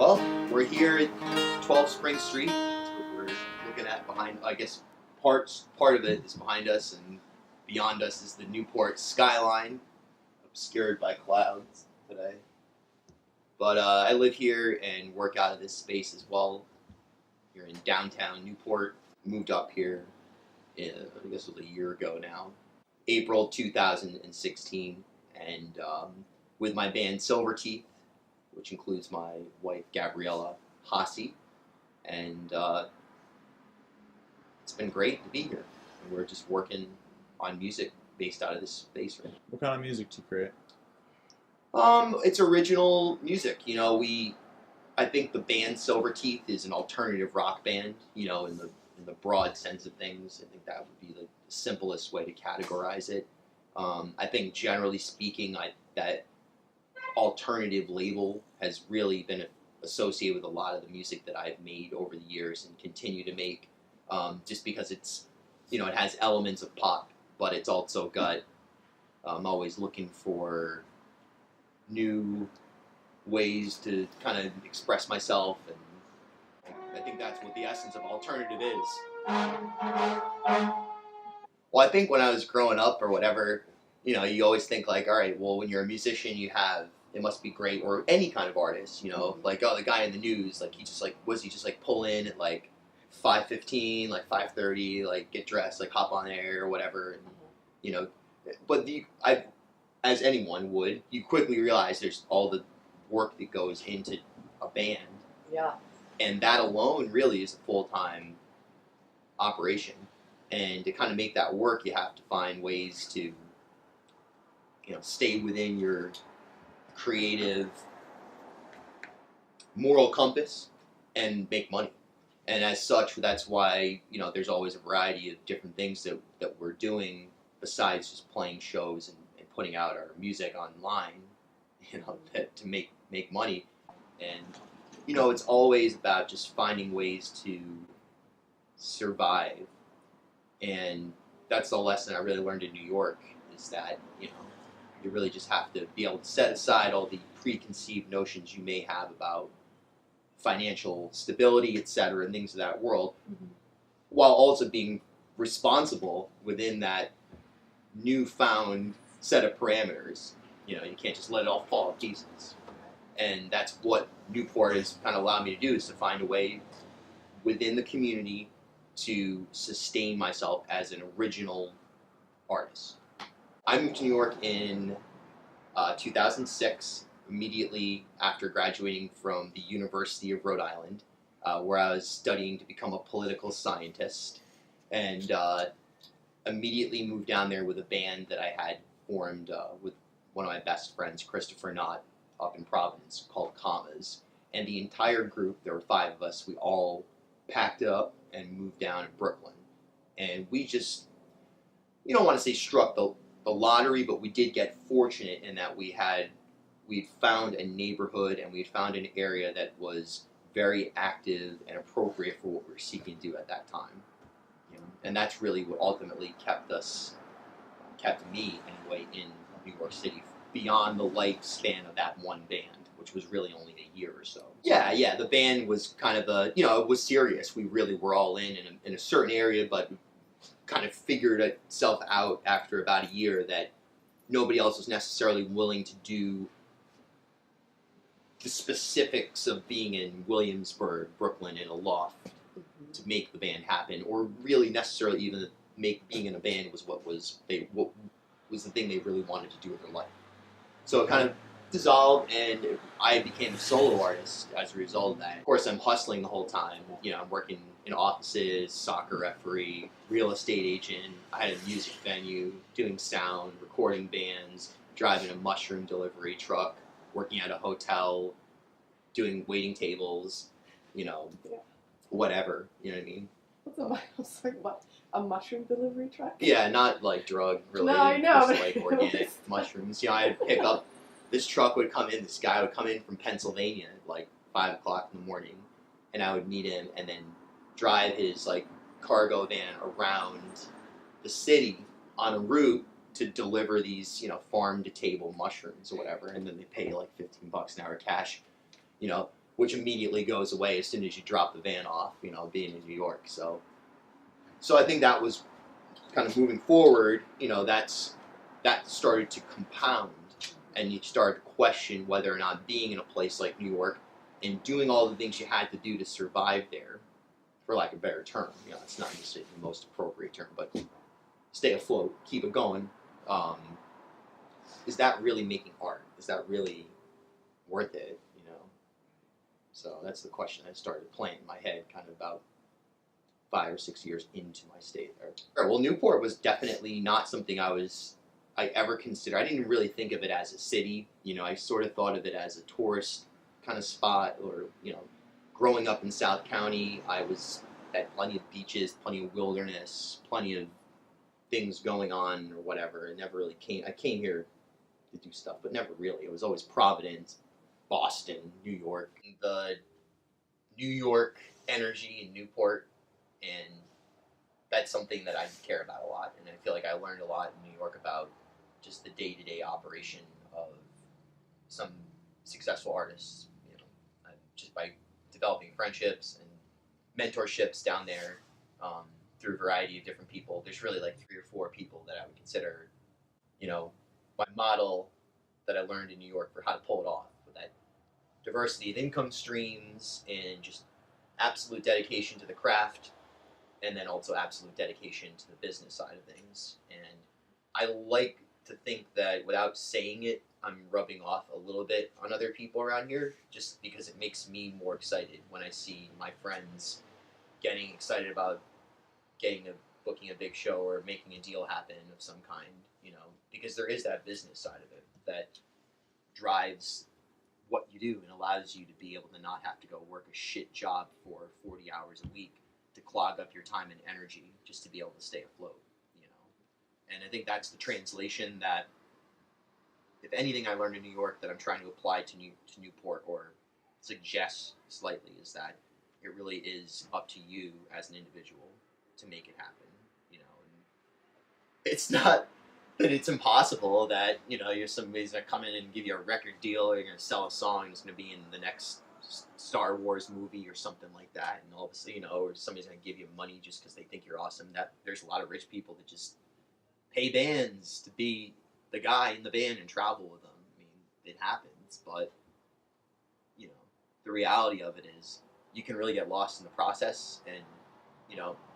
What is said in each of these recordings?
Well, we're here at 12 Spring Street. That's what we're looking at behind. I guess part of it is behind us, and beyond us is the Newport skyline, obscured by clouds today. But I live here and work out of this space as well. Here in downtown Newport. Moved up here, I guess it was a year ago now, April 2016, and with my band Silver Teeth, which includes my wife Gabriella Hassi, and it's been great to be here. And we're just working on music based out of this space right now. What kind of music do you create? It's original music. I think the band Silver Teeth is an alternative rock band. In the broad sense of things, I think that would be the simplest way to categorize it. I think generally speaking, that alternative label has really been associated with a lot of the music that I've made over the years and continue to make, just because it's, it has elements of pop, but it's also got, I'm always looking for new ways to kind of express myself, and I think that's what the essence of alternative is. Well, I think when I was growing up or whatever, you always think like, all right, well, when you're a musician, it must be great, or any kind of artist, like, oh, the guy in the news, like, was he just pull in at like 5:15, like 5:30, like get dressed, like hop on air or whatever, and, but as anyone would, you quickly realize there's all the work that goes into a band. Yeah. And that alone really is a full-time operation. And to kind of make that work, you have to find ways to, stay within your creative moral compass and make money. And as such, that's why, there's always a variety of different things that we're doing besides just playing shows and putting out our music online, to make money. And, it's always about just finding ways to survive. And that's the lesson I really learned in New York, is that, you really just have to be able to set aside all the preconceived notions you may have about financial stability, etc., and things of that world, while also being responsible within that newfound set of parameters. You can't just let it all fall to pieces. And that's what Newport has kind of allowed me to do, is to find a way within the community to sustain myself as an original artist. I moved to New York in 2006, immediately after graduating from the University of Rhode Island, where I was studying to become a political scientist, and immediately moved down there with a band that I had formed with one of my best friends, Christopher Knott, up in Providence, called Commas. And the entire group, there were 5 of us, we all packed up and moved down to Brooklyn. And we just, you don't want to say struck the lottery, but we did get fortunate in that we'd found a neighborhood and we'd found an area that was very active and appropriate for what we were seeking to do at that time. And that's really what ultimately kept me anyway in New York City beyond the lifespan of that one band, which was really only a year or so. Yeah, the band was kind of it was serious. We really were all in a certain area, but kind of figured itself out after about a year that nobody else was necessarily willing to do the specifics of being in Williamsburg, Brooklyn, in a loft to make the band happen, or really necessarily even being in a band was what was the thing they really wanted to do with their life. So it kind of dissolved, and I became a solo artist as a result of that. Of course, I'm hustling the whole time. I'm working in offices, soccer referee, real estate agent. I had a music venue, doing sound, recording bands, driving a mushroom delivery truck, working at a hotel, doing waiting tables, whatever, you know what I mean? I was like, what? A mushroom delivery truck? Yeah, not like drug related. No, I know. Just like organic mushrooms. I'd pick up, this truck would come in, this guy would come in from Pennsylvania at like 5 o'clock in the morning, and I would meet him and then drive his cargo van around the city on a route to deliver these, farm to table mushrooms or whatever, and then they pay like $15 an hour cash. which immediately goes away as soon as you drop the van off, being in New York. So I think that was kind of moving forward, that started to compound, and you started to question whether or not being in a place like New York and doing all the things you had to do to survive there, for lack of a better term, it's not just the most appropriate term, but stay afloat, keep it going, is that really making art? Is that really worth it, So that's the question I started playing in my head kind of about 5 or 6 years into my stay there. Well, Newport was definitely not something I ever considered. I didn't really think of it as a city. I sort of thought of it as a tourist kind of spot, or, growing up in South County, I had plenty of beaches, plenty of wilderness, plenty of things going on or whatever. I came here to do stuff, but never really. It was always Providence, Boston, New York. The New York energy in Newport, and that's something that I care about a lot, and I feel like I learned a lot in New York about just the day-to-day operation of some successful artists, just by developing friendships and mentorships down there, through a variety of different people. There's really like 3 or 4 people that I would consider, my model that I learned in New York for how to pull it off, with that diversity of income streams and just absolute dedication to the craft, and then also absolute dedication to the business side of things. And I like to think that without saying it, I'm rubbing off a little bit on other people around here, just because it makes me more excited when I see my friends getting excited about booking a big show or making a deal happen of some kind, because there is that business side of it that drives what you do and allows you to be able to not have to go work a shit job for 40 hours a week to clog up your time and energy just to be able to stay afloat, And I think that's the translation that, if anything I learned in New York that I'm trying to apply to Newport, or suggest slightly, is that it really is up to you as an individual to make it happen, And it's not that it's impossible that, you're somebody's going to come in and give you a record deal, or you're going to sell a song and it's going to be in the next Star Wars movie or something like that, and all of a sudden, or somebody's going to give you money just because they think you're awesome. That there's a lot of rich people that just pay bands to be the guy in the band and travel with them. I mean, it happens, but, the reality of it is you can really get lost in the process, and,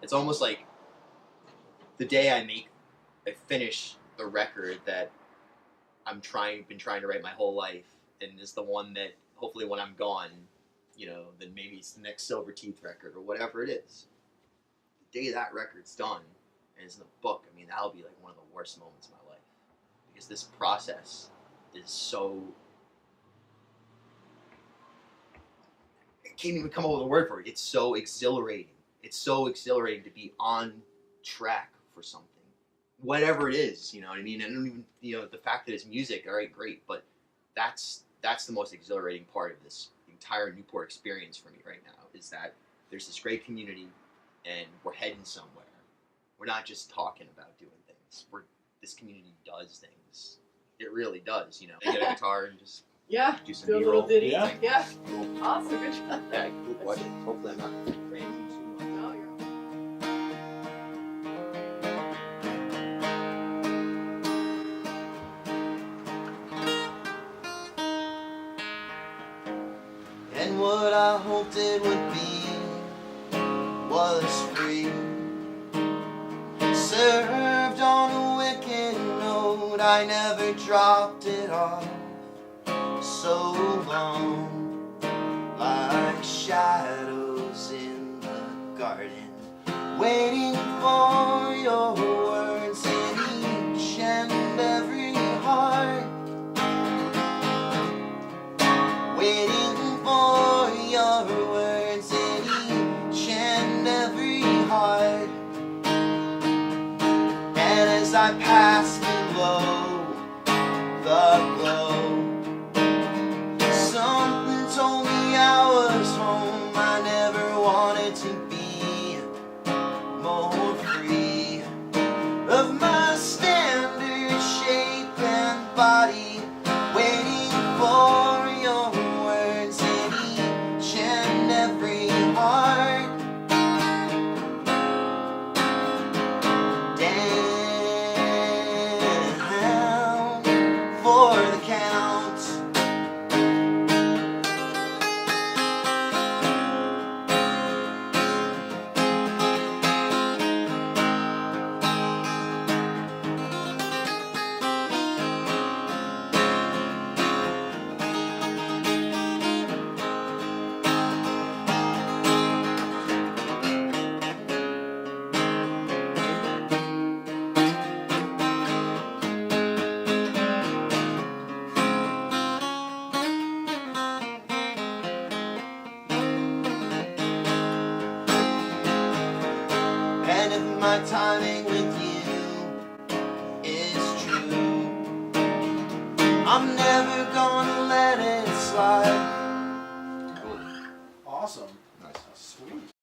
it's almost like the day I finish the record that been trying to write my whole life, and is the one that hopefully when I'm gone, then maybe it's the next Silver Teeth record or whatever it is. The day that record's done and it's in the book, I mean, that'll be like one of the worst moments of my life, because this process is so, I can't even come up with a word for it. It's so exhilarating. It's so exhilarating to be on track for something, whatever it is, you know what I mean? I don't even, the fact that it's music, all right, great, but that's the most exhilarating part of this entire Newport experience for me right now, is that there's this great community and we're heading somewhere. We're not just talking about doing things. This community does things. It really does, They get a guitar and just do some do a B-roll. little ditty. Yeah. Awesome, good job. Yeah, watch it. Hopefully I'm not ranting too much. No, you're And what I hoped it would be was free, served on a wicked note. I never dropped it off so long, like shadows in the garden, waiting for your words in each and every heart, waiting for your words in each and every heart. And as I passed below the glow, something told me I was home. I never wanted to be more free of my standard shape and body, waiting for your words in and if my timing with you